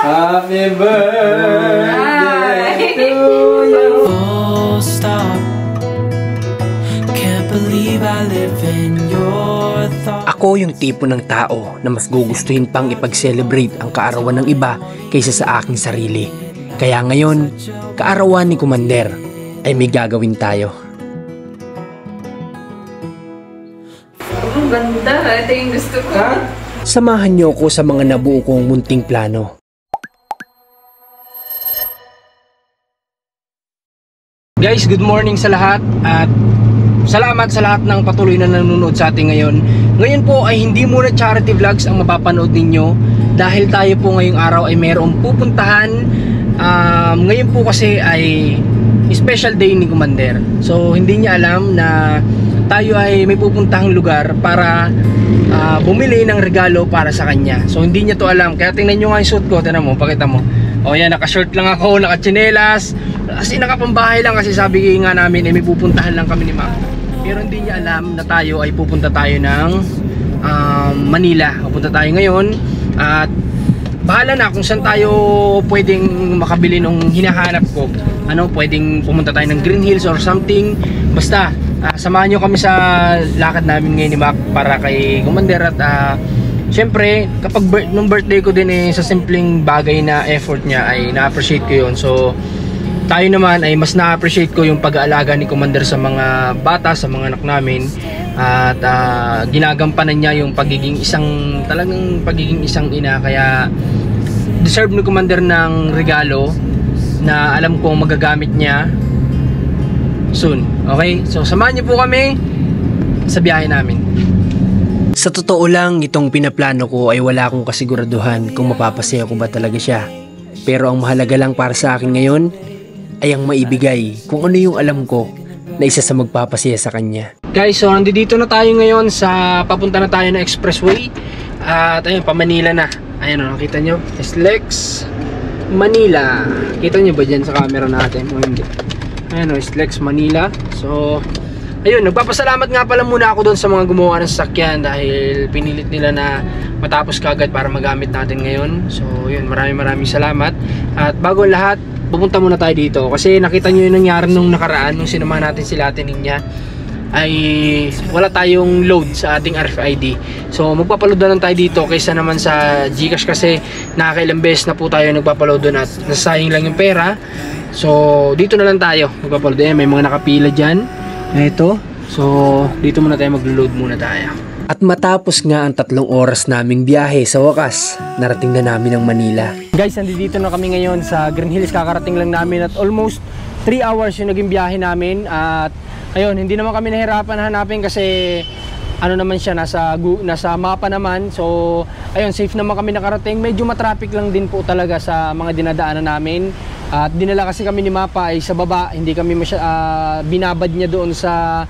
Happy birthday to you. Full stop. Can't believe I live in your thoughts. Ako yung tipo ng tao na mas gugustuhin pang ipag-celebrate ang kaarawan ng iba kaysa sa aking sarili. Kaya ngayon, kaarawan ni Commander ay may gagawin tayo. Ang ganda, ito yung gusto ko. Samahan niyo ako sa mga nabuo kong munting plano. Guys, good morning sa lahat at salamat sa lahat ng patuloy na nanonood sa atin ngayon. Ngayon po ay hindi muna charity vlogs ang mapapanood ninyo dahil tayo po ngayong araw ay mayroong pupuntahan. Ngayon po kasi ay special day ni Commander. So hindi niya alam na tayo ay may pupuntahang lugar para bumili ng regalo para sa kanya. So hindi niya to alam. Kaya tingnan nyo nga yung suit ko. Tingnan mo, pakita mo. O yan, naka-shirt lang ako, naka-chinelas. Kasi nakapambahay lang kasi sabi nga namin ay may pupuntahan lang kami ni Mac. Pero hindi niya alam na tayo ay pupunta tayo ng Manila. Pupunta tayo ngayon at bahala na kung saan tayo pwedeng makabili ng hinahanap ko. Ano, pwedeng pumunta tayo ng Green Hills or something. Basta, samahan nyo kami sa lakad namin ngayon ni Mac para kay Commander at syempre, kapag nung birthday ko din sa simpleng bagay na effort niya ay na-appreciate ko yun. So, tayo naman ay mas na-appreciate ko yung pag-aalaga ni Commander sa mga bata, sa mga anak namin. At ginagampanan niya yung talagang pagiging isang ina. Kaya, deserve ni Commander ng regalo na alam kong magagamit niya soon. Okay? So, samahan niyo po kami sa biyahe namin. Sa totoo lang, itong pinaplano ko ay wala akong kasiguraduhan kung mapapasaya ko ba talaga siya. Pero ang mahalaga lang para sa akin ngayon ay ang maibigay kung ano yung alam ko na isa sa magpapasaya sa kanya. Guys, so nandito na tayo ngayon sa papunta na tayo na expressway. At ayun, pa Manila na. Ayun, nakita nyo, SLEX Manila. Kita nyo ba dyan sa camera natin? O hindi. Ayun, SLEX Manila. So ayun, nagpapasalamat nga pala muna ako doon sa mga gumawa ng sasakyan dahil pinilit nila na matapos kagad para magamit natin ngayon. So yun, maraming salamat. At bago lahat, pupunta muna tayo dito kasi nakita nyo yung nangyari nung nakaraan nung sinamahan natin sila Ate Ninya ay wala tayong load sa ating RFID. So magpapaload na lang tayo dito kaysa naman sa GCash kasi nakakailang beses na po tayo nagpapaload doon at nasayang lang yung pera. So dito na lang tayo magpapaload. May mga nakapila dyan. Ito. So, dito muna tayo maglo-load muna tayo. At matapos nga ang 3 oras naming biyahe, sa wakas, narating na namin ang Manila. Guys, nandito na kami ngayon sa Green Hills. Kakarating lang namin at almost 3 hours yung naging biyahe namin. At ayun, hindi naman kami nahirapan hanapin kasi ano naman siya, nasa mapa naman. So, ayun, safe naman kami nakarating. Medyo matraffic lang din po talaga sa mga dinadaanan namin. At dinala kasi kami ni Mapa ay sa baba, hindi kami binabad niya doon sa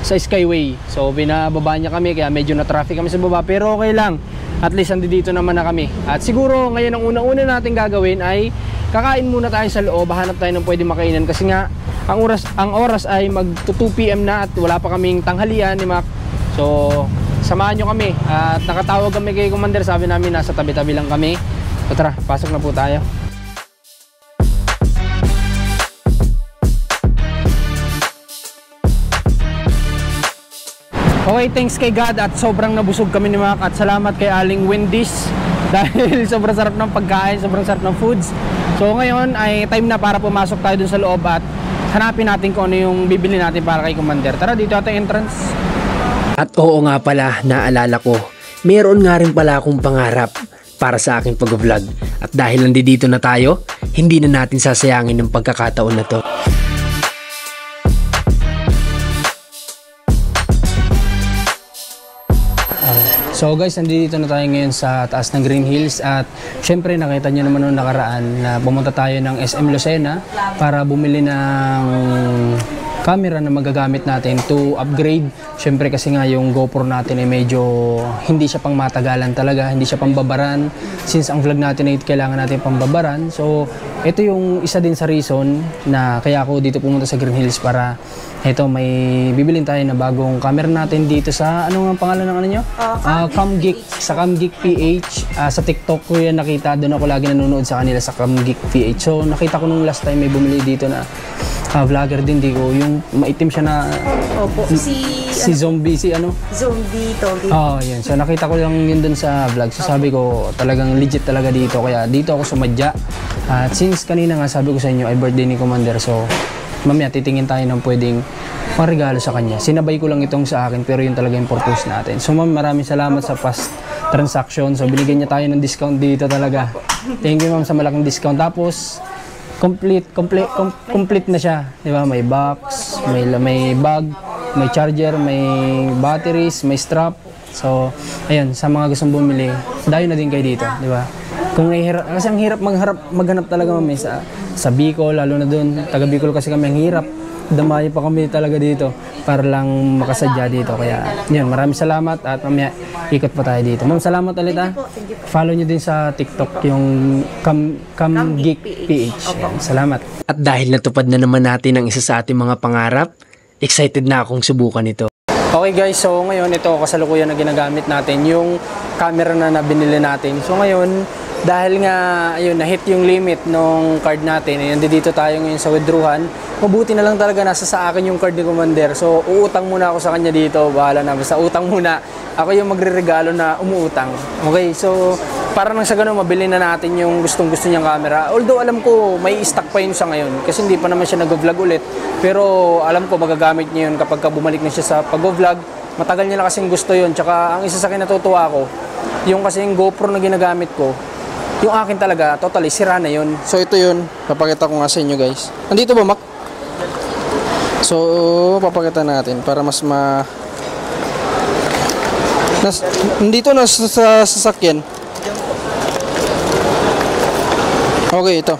Skyway. So binababa niya kami kaya medyo na-traffic kami sa baba, pero okay lang. At least dito naman na kami. At siguro ngayon ang unang-una natin gagawin ay kakain muna tayo sa loob, hanap tayo ng pwede makainan kasi nga ang oras ay mag 2 PM na at wala pa kaming tanghalian ni Mac. So samahan niyo kami at nakatawag kami kay Commander, sabi namin nasa tabi-tabi lang kami. So tara, pasok na po tayo. Okay, thanks kay God at sobrang nabusog kami ni Mac at salamat kay Aling Wendy's dahil sobrang sarap ng pagkain, sobrang sarap ng foods. So ngayon ay time na para pumasok tayo dun sa loob at hanapin natin kung ano yung bibili natin para kay Commander. Tara, dito ating entrance. At oo nga pala, naalala ko, meron nga rin pala akong pangarap para sa aking pag-vlog. At dahil nandito na tayo, hindi na natin sasayangin ng pagkakataon na to. So guys, nandito na tayo ngayon sa taas ng Green Hills at syempre nakita nyo naman noong nakaraan na pumunta tayo ng SM Lucena para bumili ng camera na magagamit natin to upgrade. Syempre kasi nga yung GoPro natin ay medyo hindi siya pang matagalan talaga, hindi siya pang babaran. Since ang vlog natin ay kailangan natin pang babaran, so ito yung isa din sa reason na kaya ako dito pumunta sa Green Hills para ito may bibilin tayo na bagong camera natin dito sa ano ang pangalan ng ano nyo? Camgeek, sa Camgeek PH. Sa TikTok ko yan nakita, doon ako lagi nanonood sa kanila sa Camgeek PH. So nakita ko nung last time may bumili dito na vlogger din ko, yung maitim siya na Opo, si zombie, si ano? Zombie Togi. Yun. So nakita ko lang yun dun sa vlog. So sabi ko talagang legit talaga dito. Kaya dito ako sumadya. At since kanina nga sabi ko sa inyo ay birthday ni Commander. So mamaya titingin tayo ng pwedeng regalo sa kanya. Sinabay ko lang itong sa akin pero yun talaga yung purpose natin. So ma'am, maraming salamat sa past transaction. So binigyan niya tayo ng discount dito talaga. Thank you ma'am sa malaking discount. Tapos complete na siya, di ba? May box, may bag, may charger, may batteries, may strap. So, ayun, sa mga gustong bumili, dayo na din kayo dito, di ba? Kung kasi ang hirap maghanap talaga mami sa Bicol, lalo na doon, taga Bicol kasi kami, ang hirap. Damayo pa kami talaga dito para lang makasadya dito. Kaya, yun, maraming salamat at mamaya ikot pa tayo dito. Ma'am, salamat ulit ha. Follow nyo din sa TikTok yung Camgeek PH. Yan, salamat. At dahil natupad na naman natin ang isa sa ating mga pangarap, excited na akong subukan ito. Okay guys, so ngayon ito kasalukuyan na ginagamit natin yung camera na binili natin. So ngayon, dahil nga ayun, na-hit yung limit ng card natin, ayun, dito tayo ngayon sa withdrawhan. Mabuti na lang talaga nasa sa akin yung card ni Commander. So uutang muna ako sa kanya dito, bahala na, basta utang muna. Ako yung magre-regalo na umuutang. Okay, so para nang sa ganun mabili na natin yung gustong-gusto niyang camera. Although alam ko may stock pa yun sa ngayon kasi hindi pa naman siya nag-vlog ulit. Pero alam ko magagamit niya yun kapag bumalik na siya sa pag-vlog. Matagal niya na kasing gusto yun. Tsaka ang isa sa akin natutuwa ko, yung kasi yung GoPro na ginagamit ko, yung akin talaga, totally, sira na yun. So ito yun, papakita ko nga sa inyo guys. Nandito ba, Mac? So, papakita natin para mas nandito na sa sasakyan. Okay, ito.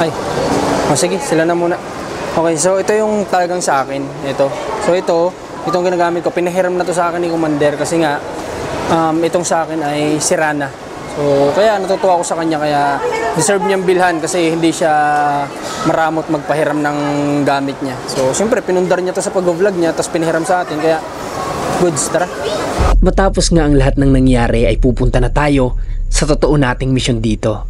Ay, sige, sila na muna. Okay, so ito yung talagang sa akin. Ito. So itong ginagamit ko, pinahiram na to sa akin ni Commander kasi nga, itong sa akin ay sira na. So, kaya natutuwa ako sa kanya, kaya deserve niyang bilhan kasi hindi siya maramot magpahiram ng gamit niya. So, siyempre, pinundar niya to sa pag-vlog niya, tapos pinahiram sa atin, kaya goods, tara. Matapos nga ang lahat ng nangyari ay pupunta na tayo sa totoo nating mission dito.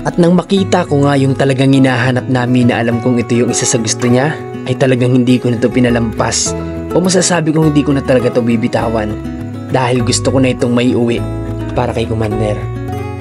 At nang makita ko nga yung talagang hinahanap namin na alam kong ito yung isa sa gusto niya, ay talagang hindi ko na ito pinalampas o masasabi kong hindi ko na talaga ito bibitawan. Dahil gusto ko na itong maiuwi para kay Commander.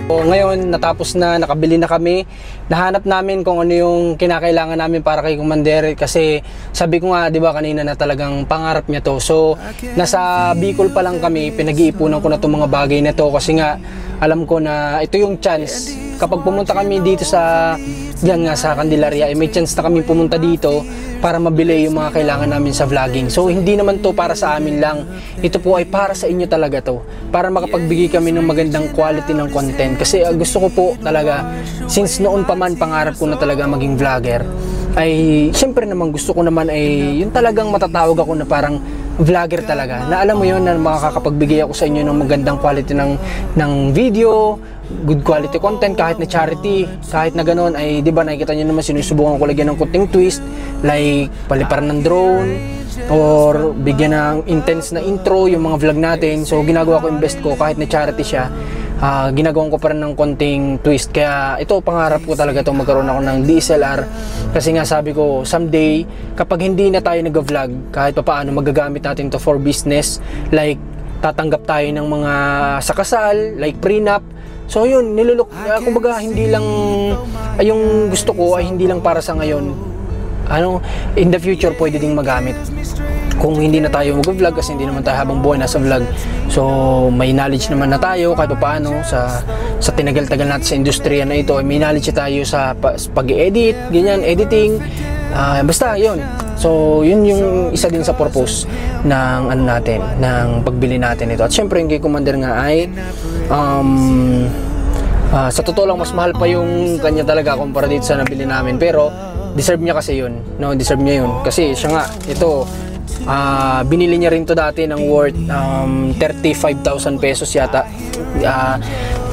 So, ngayon, natapos na, nakabili na kami. Nahanap namin kung ano yung kinakailangan namin para kay Commander. Kasi sabi ko nga, di ba, kanina na talagang pangarap niya to. So, nasa Bicol pa lang kami, pinag-iipunan ko na itong mga bagay na to. Kasi nga, alam ko na ito yung chance. Kapag pumunta kami dito sa Candelaria, may chance na kami pumunta dito para mabili yung mga kailangan namin sa vlogging. So hindi naman to para sa amin lang, ito po ay para sa inyo talaga to, para makapagbigay kami ng magandang quality ng content. Kasi gusto ko po talaga, since noon pa man pangarap ko na talaga maging vlogger, ay syempre naman gusto ko naman ay yung talagang matatawag ako na parang vlogger talaga, na alam mo yun, na makakapagbigay ako sa inyo ng magandang quality ng video, good quality content, kahit na charity, kahit na ganoon ay, di ba, nakikita nyo naman sinusubukan ko lagyan ng kunting twist, like paliparan ng drone or bigyan ng intense na intro yung mga vlog natin. So ginagawa ko yung best ko, kahit na charity siya, ginagawan ko pa rin ng konting twist. Kaya ito, pangarap ko talaga itong magkaroon ako ng DSLR kasi nga sabi ko, someday kapag hindi na tayo nag-vlog, kahit pa paano magagamit natin to for business, like tatanggap tayo ng mga sakasal, like prenup. So yun, kumbaga hindi lang yung gusto ko ay hindi lang para sa ngayon. In the future pwede ding magamit. Kung hindi na tayo mag-vlog kasi hindi naman tayo habang buhay nasa vlog. So may knowledge naman na tayo kahit paano sa tinagal-tagal natin sa industriya na ito. May knowledge tayo sa pag-edit, ganyan, editing. Basta yun. So yun yung isa din sa purpose ng ng pagbili natin ito. At syempre yung kay Commander nga ay sa totoo lang mas mahal pa yung kanya talaga kumpara dito sa nabili namin, pero deserve niya kasi yun, no? Deserve niya yun kasi siya nga ito, binili niya rin to dati ng worth 35,000 pesos yata.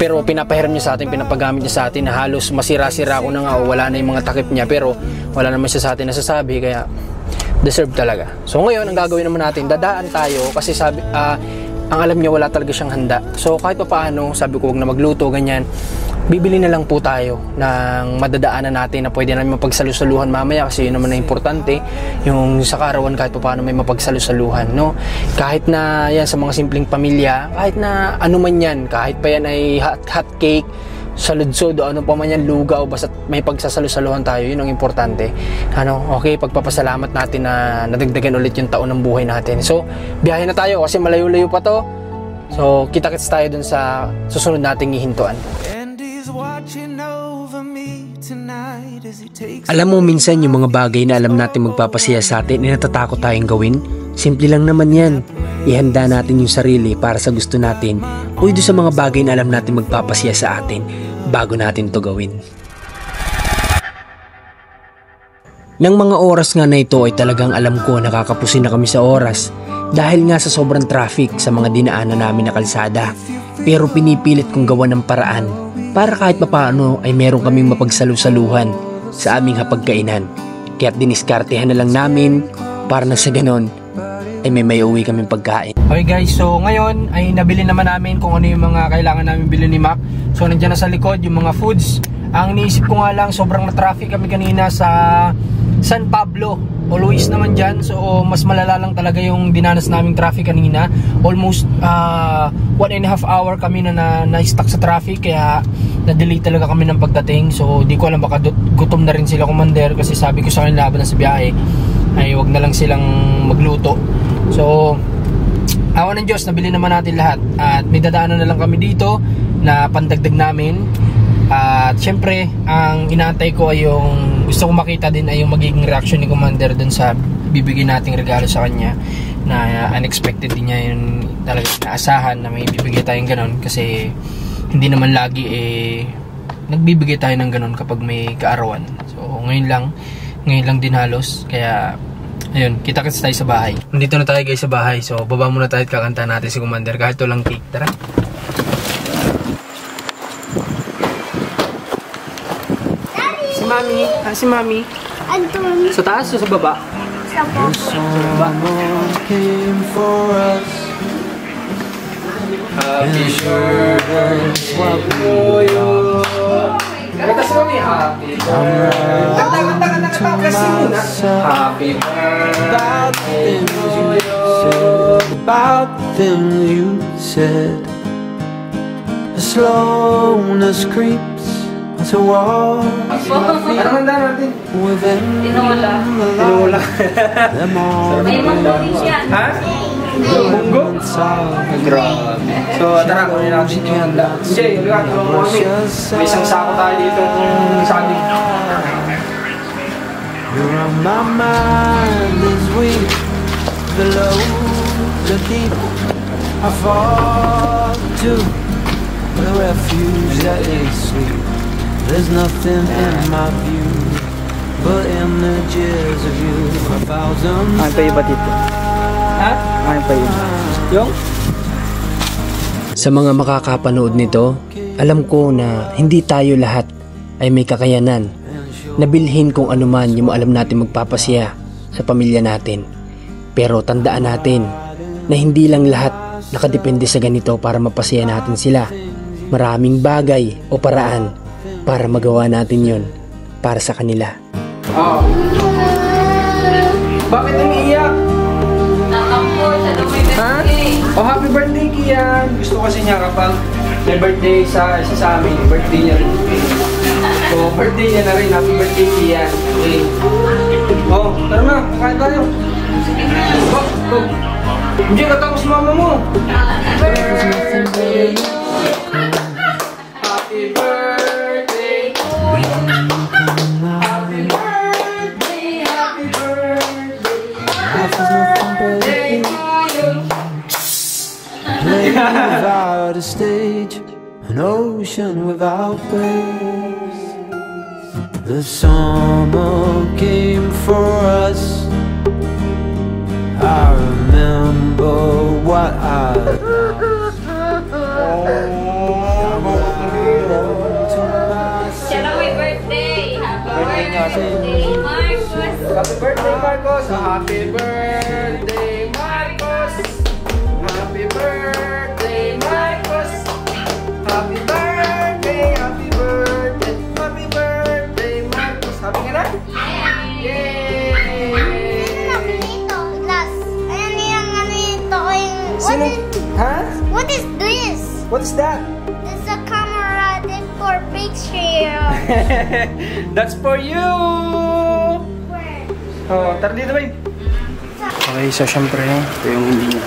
pero pinapahiram niya sa atin, pinapagamit niya sa atin na halos masira-sira ko na nga o wala na yung mga takip niya, pero wala naman siya sa atin nasasabi, kaya deserve talaga. So ngayon ang gagawin naman natin, dadaan tayo kasi sabi ang alam niya wala talaga siyang handa. So kahit pa paano, sabi ko huwag na magluto ganyan, bibili na lang po tayo ng madadaanan natin na pwede namin mapagsalusaluhan mamaya, kasi yun naman na importante, yung sa karawan kahit pa paano may mapagsalusaluhan, no? Kahit na yan sa mga simpleng pamilya, kahit na ano man yan, kahit pa yan ay hot cake, saludsod o ano pa man yan, lugaw, basta may pagsasalusaluhan tayo, yun ang importante. Okay, pagpapasalamat natin na nadagdagan ulit yung taon ng buhay natin. So biyahe na tayo kasi malayo-layo pa to. So kita-kits tayo dun sa susunod nating ihintuan. Alam mo, minsan yung mga bagay na alam natin magpapasaya sa atin ay natatakot tayong gawin. Simple lang naman yan. Ihanda natin yung sarili para sa gusto natin o doon sa mga bagay na alam natin magpapasaya sa atin bago natin to gawin. Nang mga oras nga na ito ay talagang alam ko nakakapusin na kami sa oras dahil nga sa sobrang traffic sa mga dinaanan namin na kalsada. Pero pinipilit kong gawa ng paraan para kahit papaano ay meron kaming mapagsalusaluhan sa aming hapagkainan. Kaya't diniskartehan na lang namin para na sa ganon ay may uwi kaming pagkain. Okay guys, so ngayon ay nabili naman namin kung ano yung mga kailangan namin bilhin ni Mac. So nandiyan na sa likod yung mga foods. Ang iniisip ko nga lang, sobrang na-traffic kami kanina sa San Pablo. Always naman dyan, so mas malala lang talaga yung dinanas naming traffic kanina. Almost 1.5 hour kami na-stuck sa traffic, kaya na-delay talaga kami ng pagdating. So di ko alam, baka gutom na rin sila, commander, kasi sabi ko sa kanila laban na sa biyahe ay wag na lang silang magluto. So awa ng Diyos, nabili naman natin lahat at may dadaanan na lang kami dito na pandagdag namin. At syempre, ang inaantay ko ay yung gusto ko makita din ay yung magiging reaction ni Commander dun sa bibigyan nating regalo sa kanya, na unexpected din niya yun, talaga naasahan na may bibigay tayong ganon, kasi hindi naman lagi nagbibigay tayo ng ganon kapag may kaarawan. So ngayon lang din halos, kaya ayun, kita-kits tayo sa bahay. Nandito na tayo guys sa bahay, so baba muna tayo at kakanta natin si Commander kahit walang cake. Tara! Si Mami. Andun. Sa taas o sa baba? Sa baba. Happy birthday to you. Kanta si Mami. Happy birthday. Kanta kasi muna. Happy birthday to you. About the things you said, the slowness creeps to walk. Anong handa natin? Tinola. May manggo yan. Ha? Munggo? Grabe. So, tara, kunin natin yung handa. Jay, uligat mo kami. May isang sako tayo dito ng saging. You're on my mind this week, below the deep. I fall to the refuge that is sweet. There's nothing in my view but images of you. 1,000 Ano pa iba dito? Ha? Ano pa iba? Yung? Sa mga makakapanood nito, alam ko na hindi tayo lahat ay may kakayanan na bilhin kung ano man yung alam natin magpapasaya sa pamilya natin. Pero tandaan natin na hindi lang lahat nakadepende sa ganito para mapasaya natin sila. Maraming bagay o paraan para magawa natin yon para sa kanila. Oo. Bakit umiiyak? Nakampo siya na may birthday. Oh, happy birthday, Kian! Gusto kasi niya kapag may birthday sa amin, birthday niya rin. So, birthday niya na rin. Happy birthday, Kian. Okay. Oh, tara na. Kain tayo. Oh, oh. Hindi, katapos mama mo. Happy birthday. Happy birthday. Happy birthday. Happy birthday to you. Play without a stage, an ocean without waves. The summer came for us. I remember what I lost. Happy birthday, Marcos! Happy birthday, Marcos! Happy birthday, Marcos! Happy birthday, happy birthday, happy birthday, Marcos! Happy ka na? Yay! Sino? Ha? What is this? What is that? It's a camera that for picture. That's for you! Oh, tara dito, babe. Okay, so syempre, ito yung hindi niya.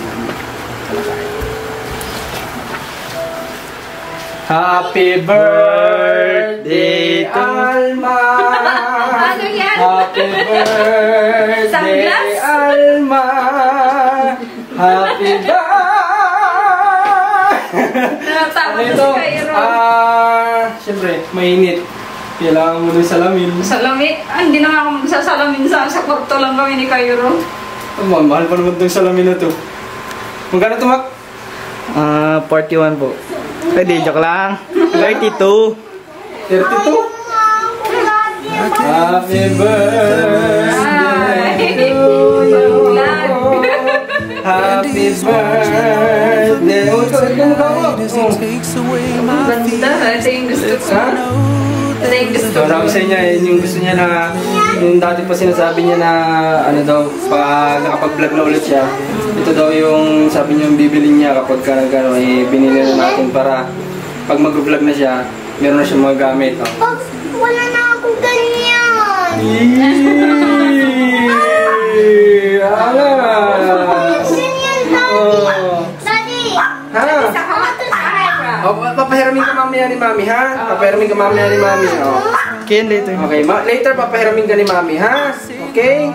Happy birthday, Alma! Ano yan? Happy birthday, Sunglass? Alma! Happy birthday! Natatakot Ano si ito? Cairo. Syempre, mainit. Kailangan mo ng salamin. Salamit? Hindi na nga ako magsasalamin sa kwarto lang kami ni Cairo. Mahal pa naman itong salamin na to. Magkano ito, Mac? 41 po. Pwede, joke lang. 32. 32? Happy birthday to you. Happy birthday. Oh, ito mo. Ganda. Ito yung gusto ko. Ito yung gusto So, ko. sabi sa niya, yun yung gusto niya na, yung dati pa sinasabi niya na, ano daw, pag nakapag-vlog na ulit siya, ito daw yung sabi niya yung bibili niya kapag ka binili na natin para pag mag-vlog na siya, meron na siyang mga gamit. Oh. Pag wala na akong ganyan. Alas! Ganyan, Daddy. Oh. Daddy. Ha? Papahiramin ka mamaya ni Mami, ha? Papahiramin ka mamaya ni Mami. Oh. Ken, later. Okay, later papahiramin ka ni Mami, ha? Okay?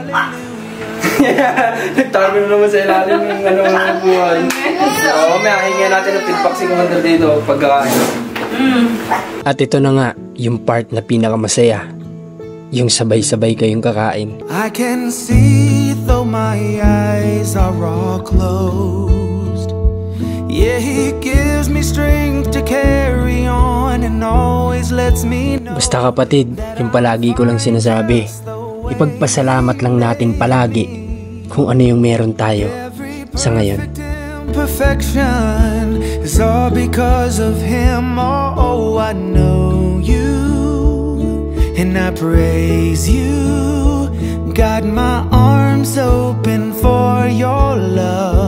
Nagtabi na naman sa ilalim ng buhay. So, mamaya hingyan natin ang feedback si Commander dito pagkakain. At ito na nga, yung part na pinakamasaya. Yung sabay-sabay kayong kakain. I can see though my eyes are all closed. Yeah, he gives me strength to carry on and always lets me know. Basta kapatid, yung palagi ko lang sinasabi, ipagpasalamat lang natin palagi kung ano yung meron tayo sa ngayon. Perfection is all because of him. Oh, I know you and I praise you. Got my arms open for your love.